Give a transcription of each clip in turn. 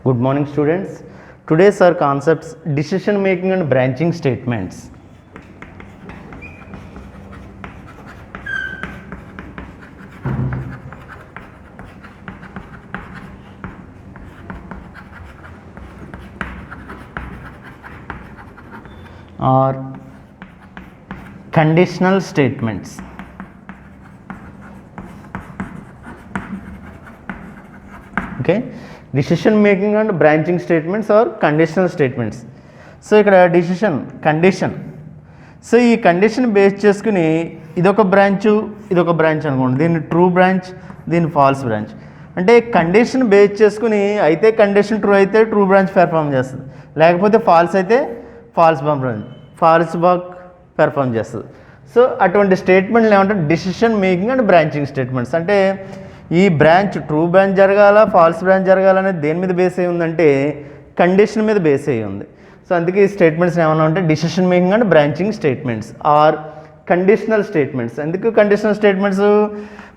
Good morning, students. Today's our concepts decision making and branching statements. Or conditional statements. Okay, decision making and branching statements or conditional statements. So ఇక్కడ decision condition. So ఈ condition base చేసుకుని ఇదొక branch అనుకోండి, దీన్ని true branch, దీన్ని falls branch. అంటే condition base చేసుకుని అయితే కండిషన్ ట్రూ అయితే ట్రూ బ్రాంచ్ పెర్ఫామ్ చేస్తుంది, లేకపోతే ఫాల్స్ అయితే ఫాల్స్ బాక్ పెర్ఫామ్ చేస్తుంది. సో అటువంటి స్టేట్మెంట్లు ఏమంటే decision making and branching statements. అంటే ఈ బ్రాంచ్ ట్రూ బ్రాంచ్ జరగాల, ఫాల్స్ బ్రాంచ్ జరగాలనేది దేని మీద బేస్ అయ్యి ఉందంటే కండిషన్ మీద బేస్ అయ్యి ఉంది. సో అందుకే ఈ స్టేట్మెంట్స్ ఏమన్నా ఉంటే decision making and branching statements are conditional statements. ఎందుకు కండిషనల్ స్టేట్మెంట్స్?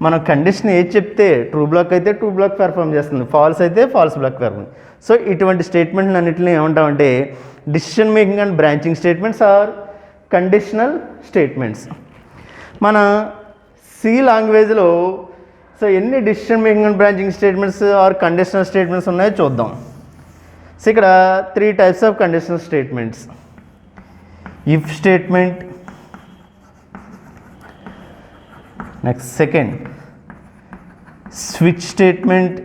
మనం కండిషన్ ఏది చెప్తే ట్రూ బ్లాక్ అయితే ట్రూ బ్లాక్ పెర్ఫామ్ చేస్తుంది, ఫాల్స్ అయితే ఫాల్స్ బ్లాక్ పెర్ఫామ్. సో ఇటువంటి స్టేట్మెంట్లు అన్నింటినీ ఏమంటామంటే decision making and branching statements are conditional statements. మన సి లాంగ్వేజ్లో సో ఎన్ని decision making and branching statements are conditional statements ఉన్నాయో చూద్దాం. సో ఇక్కడ 3 types of conditional statements: if statement, next second switch statement,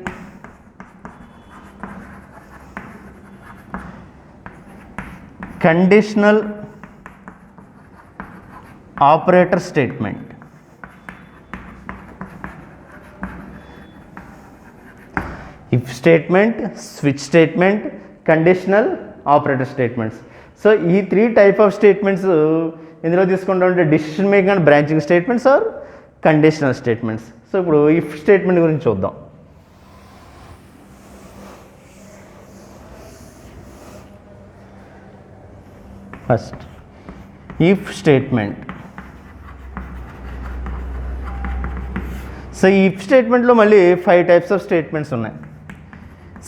conditional operator statement. If statement, switch statement, conditional operator statements. So ఈ 3 types of statements ఇందులో తీసుకుంటా ఉంటే decision making and branching statements are conditional statements. So ఇప్పుడు if statement గురించి చూద్దాం. First if statement. So ఈ if స్టేట్మెంట్లో మళ్ళీ 5 types ఆఫ్ స్టేట్మెంట్స్ ఉన్నాయి.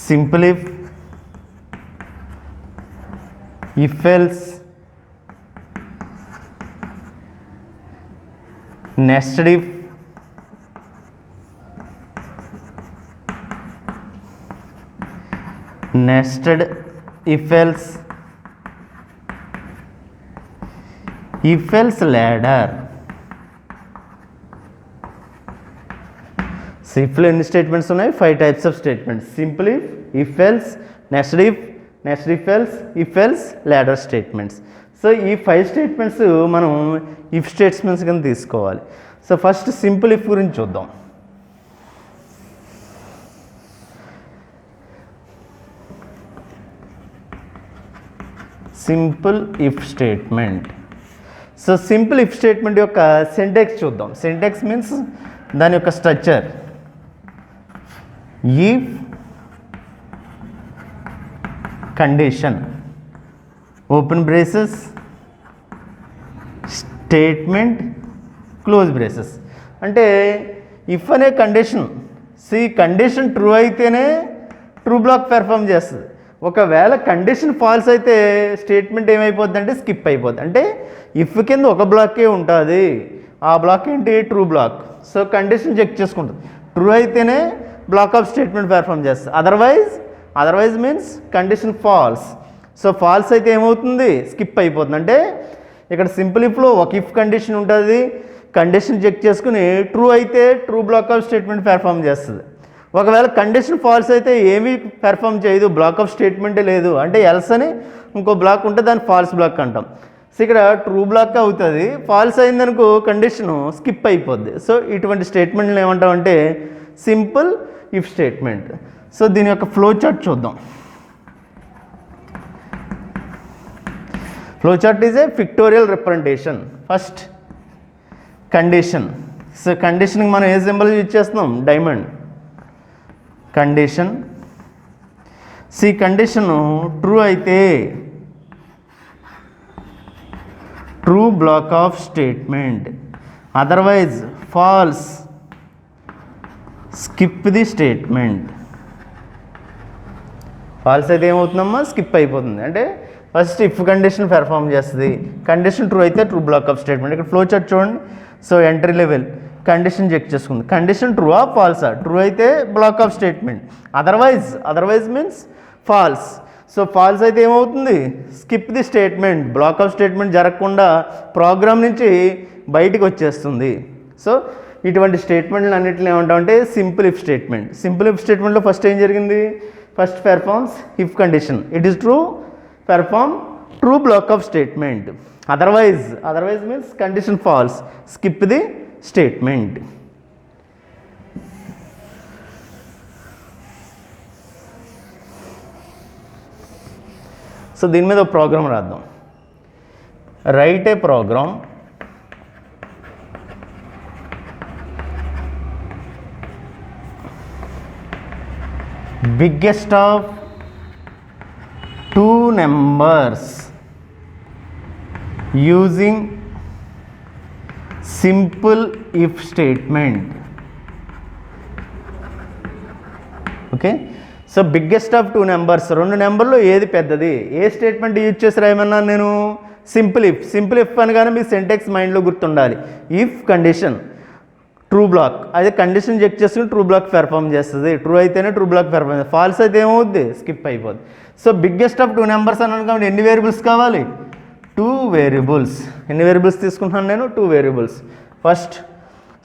Simple if else, nested if, nested if else, if else ladder. ఇఫ్లో ఎన్ని స్టేట్మెంట్స్ ఉన్నాయి? 5 types of statements: simple if else, nested if else, if else ladder statements. So ఈ 5 statements మనం if statements కింద తీసుకోవాలి. So first simple if గురించి చూద్దాం. Simple if statement. So simple if statement యొక్క సింటాక్స్ చూద్దాం. సింటాక్స్ మీన్స్ దాని యొక్క structure. If condition open braces, statement close braces. అంటే ఇఫ్ అనే కండిషన్, కండిషన్ ట్రూ అయితేనే ట్రూ బ్లాక్ పెర్ఫామ్ చేస్తుంది. ఒకవేళ కండిషన్ ఫాల్స్ అయితే స్టేట్మెంట్ ఏమైపోద్ది అంటే స్కిప్ అయిపోద్ది. అంటే ఇఫ్ కింద ఒక బ్లాకే ఉంటుంది, ఆ బ్లాక్ ఏంటి? True block. So condition check చేసుకుంటుంది, ట్రూ అయితేనే బ్లాక్ ఆఫ్ స్టేట్మెంట్ పెర్ఫామ్ చేస్తుంది. Otherwise means condition false. So false అయితే ఏమవుతుంది? స్కిప్ అయిపోతుంది. అంటే ఇక్కడ సింపుల్ ఇఫ్లో ఒక ఇఫ్ కండిషన్ ఉంటుంది, కండిషన్ చెక్ చేసుకుని ట్రూ అయితే true block of statement perform చేస్తుంది. ఒకవేళ కండిషన్ ఫాల్స్ అయితే ఏమీ పెర్ఫామ్ చేయదు, బ్లాక్ ఆఫ్ స్టేట్మెంటే లేదు అంటే ఎల్స్ అని ఇంకో బ్లాక్ ఉంటే దాన్ని ఫాల్స్ బ్లాక్ అంటాం. సో ఇక్కడ ట్రూ బ్లాక్ అవుతుంది, ఫాల్స్ అయిందనుకో కండిషను స్కిప్ అయిపోద్ది. సో ఇటువంటి స్టేట్మెంట్లు ఏమంటామంటే సింపుల్ ఇఫ్ స్టేట్మెంట్. సో దీని యొక్క ఫ్లో చార్ట్ చూద్దాం. Flow chart is a pictorial representation. First condition. So కండిషన్కి మనం ఏ సింబల్ యూజ్ చేస్తున్నాం? డైమండ్. కండిషన్. కండిషను ట్రూ అయితే true block of statement, otherwise false, skip the statement. False అయితే ఏమవుతుందమ్మా, స్కిప్ అయిపోతుంది. అంటే ఫస్ట్ ఇఫ్ కండిషన్ పెర్ఫామ్ చేస్తుంది, కండిషన్ ట్రూ అయితే ట్రూ బ్లాక్ ఆఫ్ స్టేట్మెంట్. ఇక్కడ ఫ్లో చార్ట్ చూడండి. So entry level condition check చేసుకుంది, కండిషన్ ట్రూ ఆ ఫాల్సా, ట్రూ అయితే block of statement, otherwise means false. So false అయితే ఏమవుతుంది, skip the statement, block of statement జరగకుండా ప్రోగ్రామ్ నుంచి బయటికి వచ్చేస్తుంది. సో ఇటువంటి స్టేట్మెంట్లు అన్నింటిని ఏమంటామంటే simple if statement. Simple if స్టేట్మెంట్లో ఫస్ట్ ఏం జరిగింది, first performs if condition, it is true, perform true block of statement. Otherwise means condition false, skip the statement. So దీని మీద ఒక ప్రోగ్రామ్ రాద్దాం. Write a program biggest of 2 numbers using simple if statement. Okay, so biggest of 2 numbers, 2 నెంబర్లో ఏది పెద్దది, ఏ statement use చేసి రాయమన్నాను నేను, simple if అనగానే మీ సెంటెక్స్ మైండ్లో గుర్తుండాలి. ఇఫ్ కండిషన్ ట్రూ బ్లాక్, అదే కండిషన్ చెక్ చేసుకుని ట్రూ బ్లాక్ పెర్ఫామ్ చేస్తుంది, ట్రూ అయితేనే ట్రూ బ్లాక్ పెర్ఫామ్ చేస్తుంది, ఫాల్స్ అయితే ఏమవుద్ది, స్కిప్ అయిపోద్ది. సో బిగ్గెస్ట్ ఆఫ్ 2 numbers అని కాబట్టి ఎన్ని వేరియబుల్స్ కావాలి, 2 వేరియబుల్స్. ఎన్ని వేరియబుల్స్ తీసుకుంటున్నాను నేను, 2 variables. First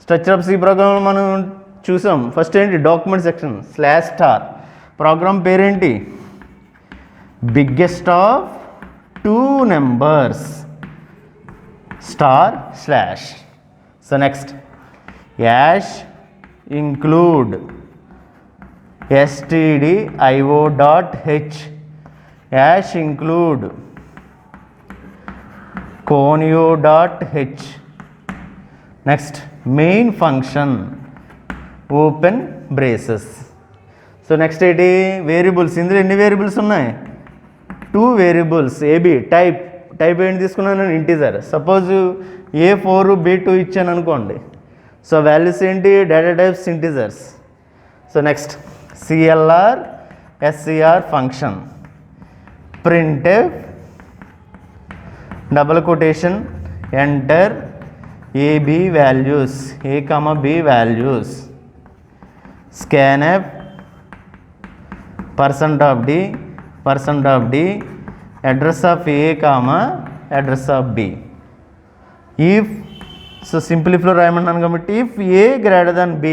structure of C program మనం చూసాం. ఫస్ట్ ఏంటి, డాక్యుమెంట్ సెక్షన్ /, ప్రోగ్రామ్ పేరేంటి, biggest of 2 numbers */. So next hash include stdio.h, hash include conio.h. Next main function open braces. So next ఏంటి, variables. ఇందులో ఎన్ని వేరియబుల్స్ ఉన్నాయి, 2 వేరియబుల్స్. ఏబి టైప్ ఏంటి తీసుకున్నాను, ఇంటీజర్. సపోజ్ A4 B2 ఇచ్చాను అనుకోండి. సో వాల్యూస్ ఏంటి, data types integers. So next CLR SCR function, printf double quotation enter AB values, A, B values, scanf %d address of A, address of B. If, so simple ఇఫ్లో రాయమన్నాను కాబట్టి if A greater than B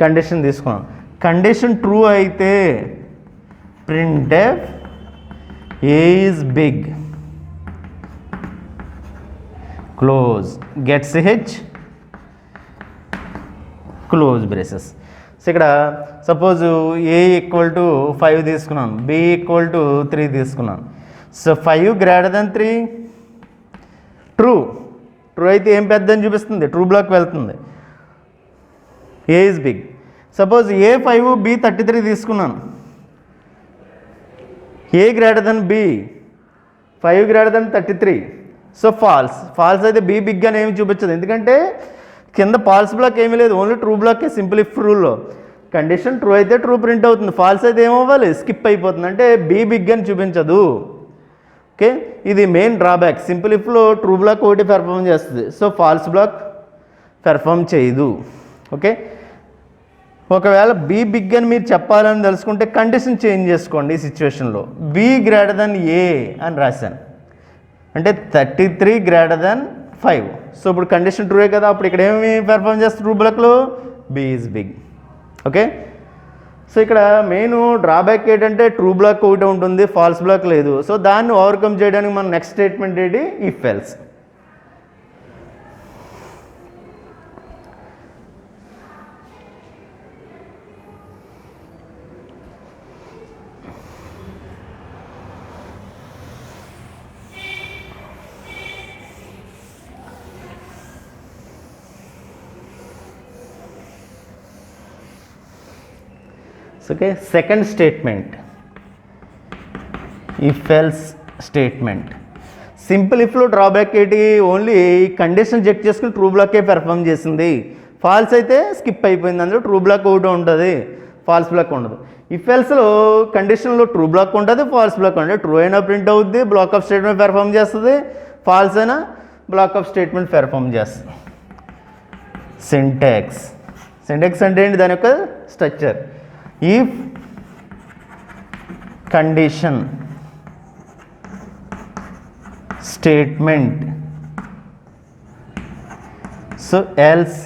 condition తీసుకున్నాం. Condition true అయితే printf A is big, close, gets h, close braces. So ఇక్కడ suppose A = 5 తీసుకున్నాను, B = 3 తీసుకున్నాను. So 5 greater then 3 true అయితే ఏం పెద్దని చూపిస్తుంది, ట్రూ బ్లాక్ వెళ్తుంది. A is big. Suppose A 5 B 33 తీసుకున్నాను, A greater than B, 5 greater than 33. So false అయితే B బిగ్ అని ఏమి చూపించదు, ఎందుకంటే కింద ఫాల్స్ బ్లాక్ ఏమీ లేదు, ఓన్లీ ట్రూ బ్లాకే సింపుల్ ఇఫ్ రూల్లో. కండిషన్ ట్రూ అయితే ట్రూ ప్రింట్ అవుతుంది, ఫాల్స్ అయితే ఏమవ్వాలి, స్కిప్ అయిపోతుంది, అంటే B బిగ్ అని చూపించదు. ఓకే, ఇది మెయిన్ డ్రాబ్యాక్. సింపుల్ ఇఫ్లో ట్రూ బ్లాక్ ఒకటి పెర్ఫామ్ చేస్తుంది, సో ఫాల్స్ బ్లాక్ పెర్ఫామ్ చేయదు. ఓకే, ఒకవేళ B బిగ్ అని మీరు చెప్పాలని తెలుసుకుంటే కండిషన్ చేంజ్ చేసుకోండి. ఈ సిచ్యువేషన్లో B గ్రేటర్ దెన్ A అని రాశాను, అంటే 33 గ్రేటర్ దెన్ 5. సో ఇప్పుడు కండిషన్ ట్రూయే కదా, అప్పుడు ఇక్కడ ఏమి పెర్ఫామ్ చేస్తుంది, ట్రూ బ్లాక్లో B is big. Okay, so ఇక్కడ మెయిన్ డ్రాబ్యాక్ ఏంటంటే ట్రూ బ్లాక్ ఒకటి ఉంటుంది, ఫాల్స్ బ్లాక్ లేదు. సో దాన్ని ఓవర్కమ్ చేయడానికి మన నెక్స్ట్ స్టేట్మెంట్ ఏంటి, if else. Okay, second statement if else statement. Simple ఇఫ్లో డ్రాబ్యాక్ ఏంటి, ఓన్లీ కండిషన్ చెక్ చేసుకుని ట్రూ బ్లాకే పెర్ఫామ్ చేసింది, ఫాల్స్ అయితే స్కిప్ అయిపోయింది, అందులో ట్రూ బ్లాక్ ఒకటి ఉంటుంది, ఫాల్స్ బ్లాక్ ఉండదు. ఇఫ్ ఎల్స్లో కండిషన్లో ట్రూ బ్లాక్ ఉంటుంది, ఫాల్స్ బ్లాక్ ఉంటుంది. ట్రూ అయినా ప్రింట్ అవుద్ది, బ్లాక్ ఆఫ్ స్టేట్మెంట్ పెర్ఫామ్ చేస్తుంది. ఫాల్స్ అయినా బ్లాక్ ఆఫ్ స్టేట్మెంట్ పెర్ఫామ్ చేస్తుంది. సింటాక్స్ అంటే ఏంటి? దాని యొక్క structure. If condition statement, so else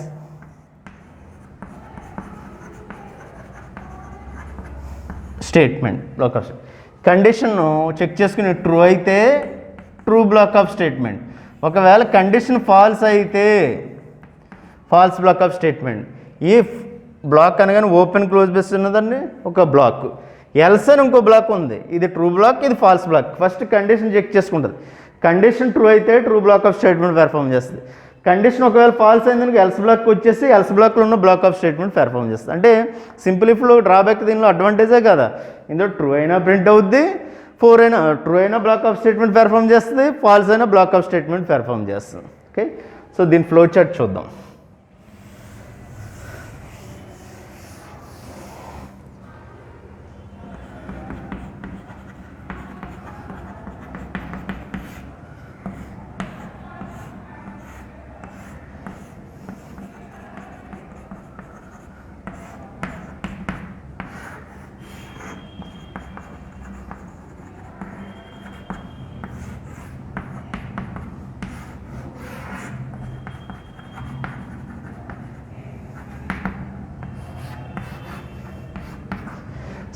statement block of కండిషన్ను చెక్ చేసుకుని ట్రూ అయితే ట్రూ బ్లాక్ ఆఫ్ స్టేట్మెంట్, ఒకవేళ కండిషన్ ఫాల్స్ అయితే false block of statement. If block అనగానే ఓపెన్ క్లోజ్ బేస్ ఉన్నదండి ఒక బ్లాక్, ఎల్స్ అని ఇంకో బ్లాక్ ఉంది, ఇది ట్రూ బ్లాక్, ఇది false block. First condition check చేసుకుంటుంది. కండిషన్ ట్రూ అయితే true block of statement perform చేస్తుంది. కండిషన్ ఒకవేళ ఫాల్స్ అయిందానికి ఎల్స్ బ్లాక్ వచ్చేసి ఎల్స్ బ్లాక్లో ఉన్న బ్లాక్ ఆఫ్ స్టేట్మెంట్ పెర్ఫామ్ చేస్తుంది. అంటే సింపుల్ ఇఫ్లో డ్రాబ్యాక్ దీనిలో అడ్వాంటేజే కదా, ఇందులో ట్రూ అయినా ప్రింట్ అవుద్ది, ట్రూ అయినా బ్లాక్ ఆఫ్ స్టేట్మెంట్ పెర్ఫామ్ చేస్తుంది, ఫాల్స్ అయినా బ్లాక్ ఆఫ్ స్టేట్మెంట్ పెర్ఫామ్ చేస్తుంది. ఓకే, సో దీని ఫ్లో చార్ట్ చూద్దాం.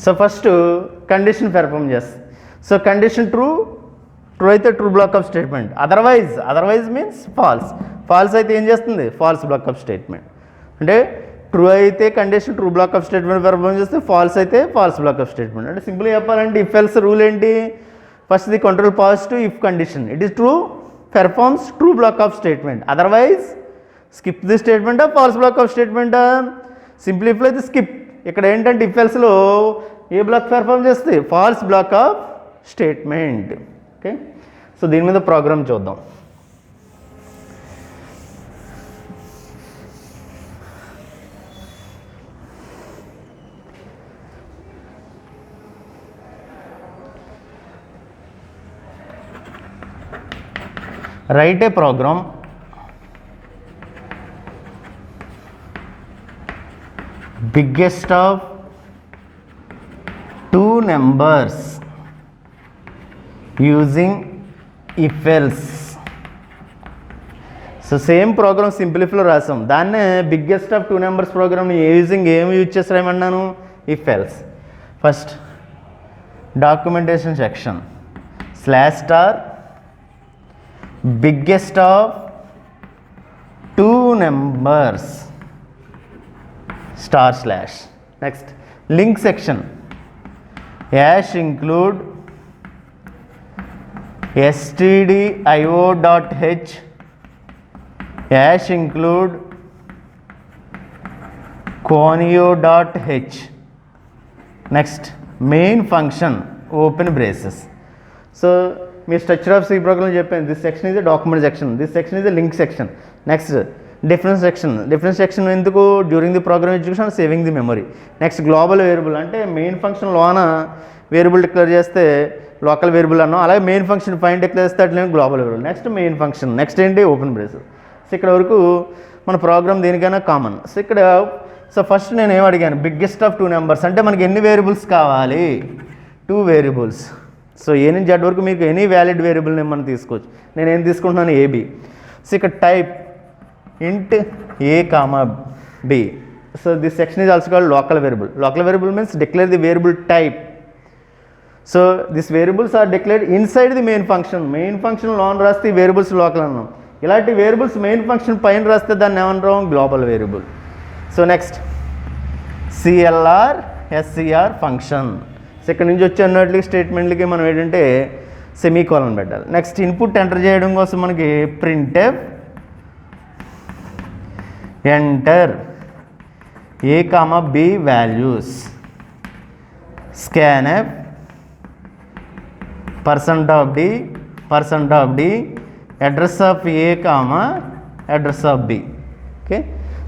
సో ఫస్ట్ కండిషన్ పెర్ఫామ్ చేస్తుంది. సో కండిషన్ ట్రూ అయితే true block of statement, otherwise means false అయితే ఏం చేస్తుంది? False block of statement. అంటే ట్రూ అయితే condition true block of statement perform చేస్తే, ఫాల్స్ అయితే ఫాల్స్ బ్లాక్ ఆఫ్ స్టేట్మెంట్. అంటే సింపుల్గా చెప్పాలంటే ఇఫ్ ఎల్స్ రూల్ ఏంటి? First the control positive if condition it is true performs true block of statement, otherwise skip the స్టేట్మెంటా false block of స్టేట్మెంటా? Simple ఇఫ్లో అయితే స్కిప్. ఇక్కడ ఏంటంటే ఇఫ్ ఎల్స్లో ఏ బ్లాక్ పెర్ఫామ్ చేస్తుంది? False block of statement. Okay, so దీని మీద ప్రోగ్రామ్ చూద్దాం. Write a program biggest of two numbers using if else. So same program simple ఇఫ్లో రాసాం, దాన్నే బిగ్గెస్ట్ ఆఫ్ టూ నెంబర్స్ ప్రోగ్రామ్ని ఏమి యూజ్ చేసి రాయమన్నాను? If else. First documentation section /* biggest of two numbers //. Next link section #include stdio.h #include conio.h. next main function open braces. So మీ structure of C program చెప్పాను, this section is document section, this section is link section. Next difference section ఎందుకు? During the program execution saving the memory. Next global variable అంటే main function లోన variable declare చేస్తే local variable అన్నాం, అలాగే main function ఫైన్ declare చేస్తే అట్లనే global variable. Next main function, next ఏంటి? Open braces. సో ఇక్కడ వరకు మన ప్రోగ్రామ్ దేనికైనా కామన్. సో ఫస్ట్ నేను ఏం అడిగాను? బిగ్గెస్ట్ ఆఫ్ టూ నెంబర్స్ అంటే మనకి ఎన్ని వేరియబుల్స్ కావాలి? 2 వేరియబుల్స్. సో ఏ నుంచి జెడ్ వరకు మీకు ఎనీ వ్యాలిడ్ వేరియబుల్ నేమ్ మనం తీసుకోవచ్చు. నేను ఏం తీసుకుంటున్నాను? ఏబి. సో ఇక్కడ type int a, b. So this section is also called local variable. Local variable means declare the variable type. So this variables are declared inside the main function. Main function లోన్ రాస్తే ఈ variables local అన్నాం. ఇలాంటి variables main function పైన రాస్తే దాన్ని ఏమన్నాం? Global variable. So next CLR/SCR function. So ఇక్కడ నుంచి వచ్చే అన్నట్లకి స్టేట్మెంట్లకి మనం ఏంటంటే సెమీకోలన్ పెట్టాలి. నెక్స్ట్ ఇన్పుట్ ఎంటర్ చేయడం కోసం మనకి printf enter a, b values, scanf %d address of a, address of b. Okay,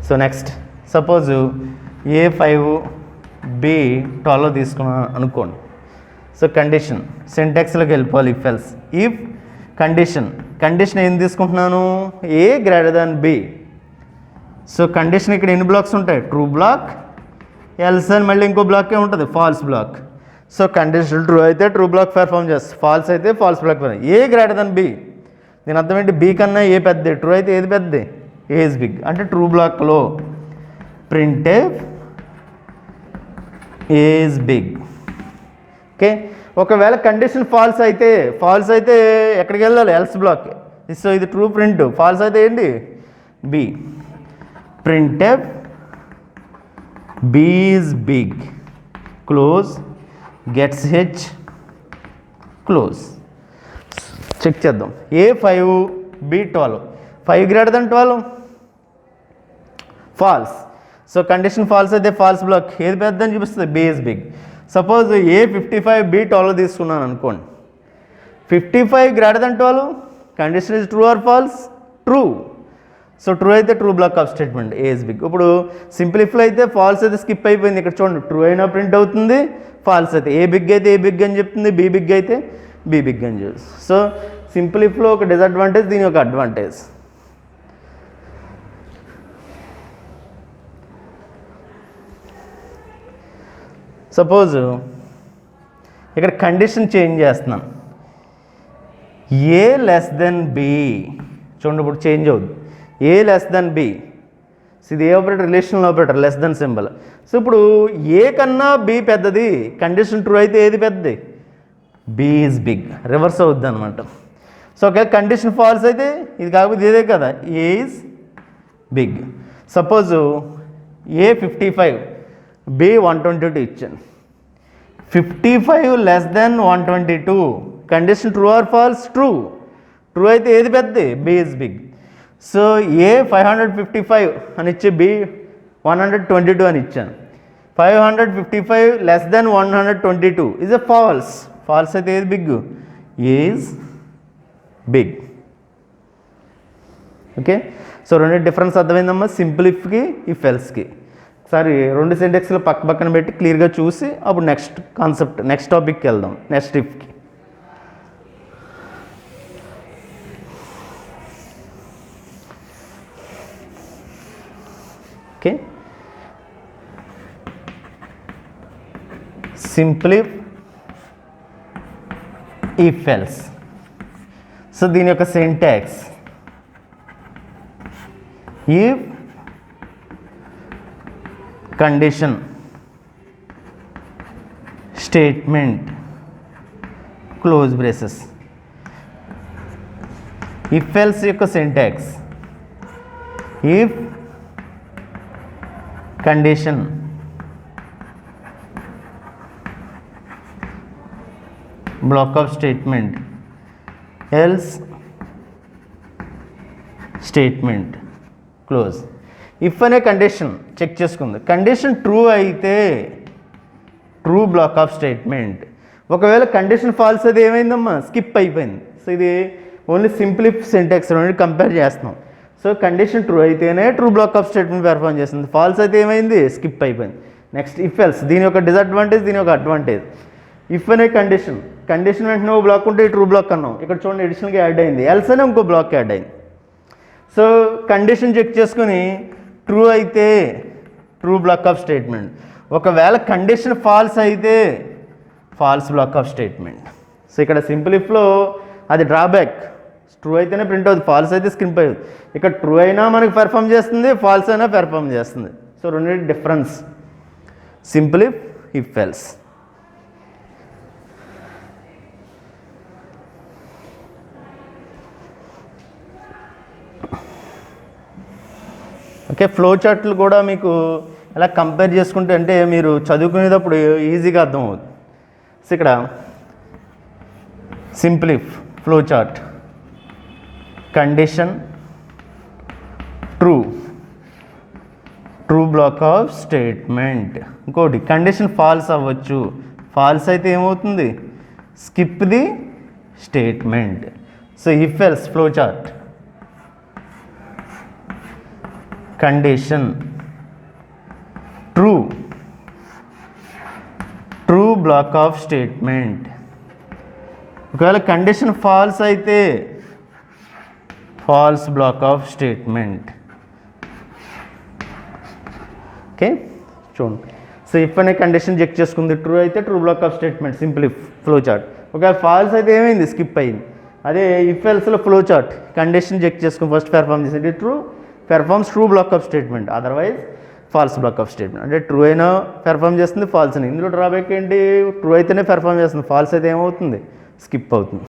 so next suppose A5 b 12 తీసుకున్నాను అనుకోండి. సో కండిషన్ సింటాక్స్లోకి వెళ్ళిపోవాలి. ఇఫ్ కండిషన్ ఏం తీసుకుంటున్నాను, A greater than B. So condition ఇక్కడ ఎన్ని బ్లాక్స్ ఉంటాయి, ట్రూ బ్లాక్, ఎల్స్ అని మళ్ళీ ఇంకో బ్లాకే ఉంటుంది, false block. So condition true అయితే ట్రూ బ్లాక్ పెర్ఫామ్ చేస్తుంది, ఫాల్స్ అయితే false block perform. A greater than b, దీని అర్థం ఏంటి, బి కన్నా ఏ పెద్దది, ట్రూ అయితే ఏది పెద్దది, ఏ ఇస్ బిగ్. అంటే ట్రూ బ్లాక్లో printf a is big. Okay, ఒకవేళ కండిషన్ ఫాల్స్ అయితే ఎక్కడికి వెళ్ళాలి, ఎల్స్ బ్లాక్. సో ఇది ట్రూ ప్రింట్, ఫాల్స్ అయితే ఏంటి, b. Printf b is big close gets h close. Check చేద్దాం. A 5 b 12, 5 greater then 12 false. So condition false అయితే false block ఏది పెద్దని చూపిస్తుంది, b is big. Suppose A 55 b 12 తీసుకున్నాను అనుకోండి, 55 greater than 12, condition is true or false, true. So true అయితే true block of statement, A is big. ఇప్పుడు simple ఇఫ్లో అయితే ఫాల్స్ అయితే స్కిప్ అయిపోయింది, ఇక్కడ చూడండి ట్రూ అయినా ప్రింట్ అవుతుంది, ఫాల్స్ అయితే ఏ బిగ్ అయితే ఏ బిగ్ అని చెప్తుంది, బి బిగ్ అయితే బి బిగ్ అని చూస్తుంది. సో సింపుల్ ఇఫ్లో ఒక డిసడ్వాంటేజ్, దీని ఒక అడ్వాంటేజ్. సపోజ్ ఇక్కడ కండిషన్ చేంజ్ చేస్తున్నాను, ఏ లెస్ దెన్ బి. చూడండి ఇప్పుడు చేంజ్ అవుతుంది, ఏ లెస్ దెన్ బి. ఇది ఏ operator, relational operator, less than symbol. So ఇప్పుడు ఏ కన్నా బి పెద్దది, కండిషన్ ట్రూ అయితే ఏది పెద్దది, బి ఈజ్ బిగ్, రివర్స్ అవుద్ది అనమాట. సో ఒకవేళ కండిషన్ ఫాల్స్ అయితే ఇది కాకపోతే ఇదే కదా, A is big. Suppose A 55 B 122 ఇచ్చాను, 55 less than 122, condition true or false, true అయితే ఏది పెద్దది, B is big. So A 555 అని ఇచ్చి బి 122 అని ఇచ్చాను, 555 less than 122 is a false అయితే ఏది big, A is big. Okay, so రెండు డిఫరెన్స్ అర్థమైందమ్మా, సింపుల్ ఇఫ్కి ఇఫ్ ఎల్స్కి. ఒకసారి రెండు సింటాక్స్లు పక్క పక్కన పెట్టి క్లియర్గా చూసి అప్పుడు నెక్స్ట్ కాన్సెప్ట్, నెక్స్ట్ టాపిక్కి వెళ్దాం, నెక్స్ట్ ఇఫ్కి. Okay, simple if else. So దీని యొక్క syntax, if condition statement close braces. If else యొక్క syntax, if condition block of statement else statement close. If అనే కండిషన్ చెక్ చేసుకుంది, కండిషన్ ట్రూ అయితే true block of statement, ఒకవేళ condition false అది ఏమైందమ్మా, skip అయిపోయింది. సో ఇది ఓన్లీ సింపుల్ ఇఫ్ సింటాక్స్ రెండు కంపేర్ చేస్తున్నాం. సో కండిషన్ ట్రూ అయితేనే true block of statement perform చేస్తుంది, ఫాల్స్ అయితే ఏమైంది, స్కిప్ అయిపోయింది. నెక్స్ట్ ఇఫ్ ఎల్స్, దీని యొక్క డిసడ్వాంటేజ్, దీని యొక్క అడ్వాంటేజ్. ఇఫ్ అనే కండిషన్ వెంటనే ఒక బ్లాక్ ఉంటే ట్రూ బ్లాక్ అన్నాం, ఇక్కడ చూడండి ఎడిషనల్గా యాడ్ అయింది, ఎల్స్ అనే ఇంకో బ్లాక్ యాడ్ అయింది. సో కండిషన్ చెక్ చేసుకుని ట్రూ అయితే ట్రూ బ్లాక్ ఆఫ్ స్టేట్మెంట్, ఒకవేళ కండిషన్ ఫాల్స్ అయితే false block of statement. So ఇక్కడ సింపుల్ ఇఫ్లో అది డ్రాబ్యాక్, ట్రూ అయితేనే ప్రింట్ అవుతుంది, ఫాల్స్ అయితే స్కిప్ అవుతుంది. ఇక్కడ ట్రూ అయినా మనకి పెర్ఫామ్ చేస్తుంది, ఫాల్స్ అయినా పెర్ఫామ్ చేస్తుంది. సో రెండు difference, simple if else. Okay, flow చార్ట్లు కూడా మీకు ఎలా కంపేర్ చేసుకుంటే అంటే మీరు చదువుకునేటప్పుడు ఈజీగా అర్థమవుతుంది. సో ఇక్కడ simple if flow chart, condition true block of statement. ఇంకోటి కండిషన్ ఫాల్స్ అవ్వచ్చు, ఫాల్స్ అయితే ఏమవుతుంది, skip the statement. So if else flow chart, condition true true block of statement. ఒకవేళ కండిషన్ ఫాల్స్ అయితే false block of statement. Okay చూడండి. So if అనే condition check చేసుకుంది, true అయితే true block of statement, simple if flow chart. ఒకవేళ false అయితే ఏమైంది, skip అయింది. అదే ఇఫ్ ఎల్స్లో ఫ్లో చార్ట్ కండిషన్ చెక్ చేసుకుని ఫస్ట్ పెర్ఫామ్ చేసేది true, performs true block of statement, otherwise false block of statement. అంటే ట్రూ అయినా పెర్ఫామ్ చేస్తుంది, ఫాల్స్ అయినా. ఇందులో డ్రాబ్యాక్ ఏంటి, ట్రూ అయితేనే పెర్ఫామ్ చేస్తుంది, ఫాల్స్ అయితే ఏమవుతుంది, స్కిప్ అవుతుంది.